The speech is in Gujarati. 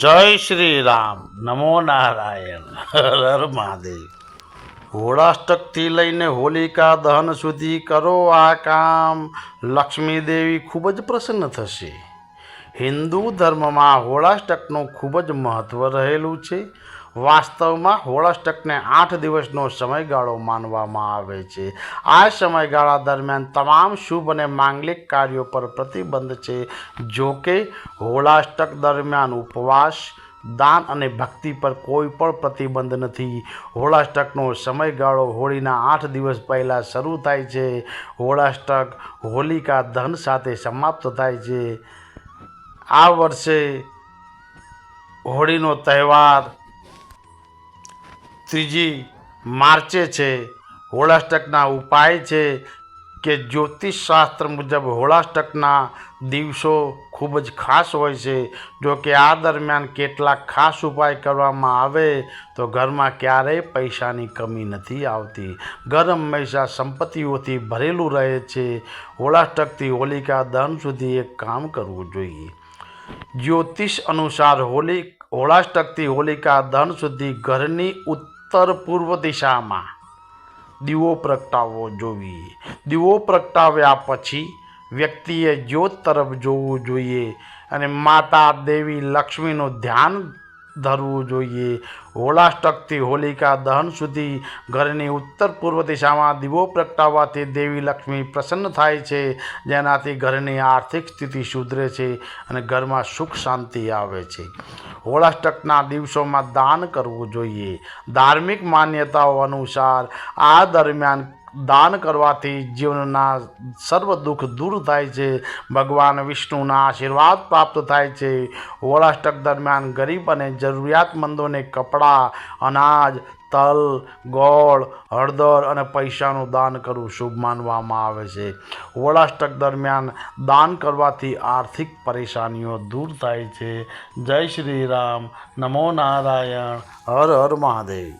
જય શ્રી રામ, નમો નારાયણ, હર હર મહાદેવ। હોળાષ્ટકથી લઈને હોલિકા દહન સુધી કરો આ કામ, લક્ષ્મી દેવી ખૂબ જ પ્રસન્ન થશે। હિન્દુ ધર્મમાં હોળાષ્ટકનું ખૂબ જ મહત્ત્વ રહેલું છે। વાસ્તવમાં હોળાષ્ટકને 8 દિવસનો સમયગાળો માનવામાં આવે છે। આ સમયગાળા દરમિયાન તમામ શુભ અને માંગલિક કાર્યો પર પ્રતિબંધ છે। જો કે હોળાષ્ટક દરમિયાન ઉપવાસ, દાન અને ભક્તિ પર કોઈ પણ પ્રતિબંધ નથી। હોળાષ્ટકનો સમયગાળો હોળીના 8 દિવસ પહેલાં શરૂ થાય છે। હોળાષ્ટક હોલિકા દહન સાથે સમાપ્ત થાય છે। આ વર્ષે હોળીનો તહેવાર 3 માર્ચે છે। હોળાષ્ટકના ઉપાય છે કે જ્યોતિષશાસ્ત્ર મુજબ હોળાષ્ટકના દિવસો ખૂબ જ ખાસ હોય છે। જો કે આ દરમિયાન કેટલાક ખાસ ઉપાય કરવામાં આવે તો ઘરમાં ક્યારેય પૈસાની કમી નથી આવતી। ઘર હંમેશા સંપત્તિઓથી ભરેલું રહે છે। હોળાષ્ટકથી હોલિકા દહન સુધી એક કામ કરવું જોઈએ। જ્યોતિષ અનુસાર હોળાષ્ટકથી હોલિકા દહન સુધી ઘરની ઉત્તર પૂર્વ દિશામાં દીવો પ્રગટાવવો જોઈએ। દીવો પ્રગટાવ્યા પછી વ્યક્તિએ જ્યોત તરફ જોવું જોઈએ અને માતા દેવી લક્ષ્મીનું ધ્યાન ધરવું જોઈએ। હોળાષ્ટકથી હોલિકા દહન સુધી ઘરની ઉત્તર પૂર્વ દિશામાં દીવો પ્રગટાવવાથી દેવી લક્ષ્મી પ્રસન્ન થાય છે, જેનાથી ઘરની આર્થિક સ્થિતિ સુધરે છે અને ઘરમાં સુખ શાંતિ આવે છે। હોળાષ્ટકના દિવસોમાં દાન કરવું જોઈએ। ધાર્મિક માન્યતાઓ અનુસાર આ દરમિયાન દાન કરવાથી જીવનના સર્વ દુઃખ દૂર થાય છે, ભગવાન વિષ્ણુના આશીર્વાદ પ્રાપ્ત થાય છે। હોળાષ્ટક દરમિયાન ગરીબ અને જરૂરિયાતમંદોને કપડાં, અનાજ, તલ, ગોળ, હળદર અને પૈસાનું દાન કરવું શુભ માનવામાં આવે છે। હોળાષ્ટક દરમિયાન દાન કરવાથી આર્થિક પરેશાનીઓ દૂર થાય છે। જય શ્રી રામ, નમો નારાયણ, હર હર મહાદેવ।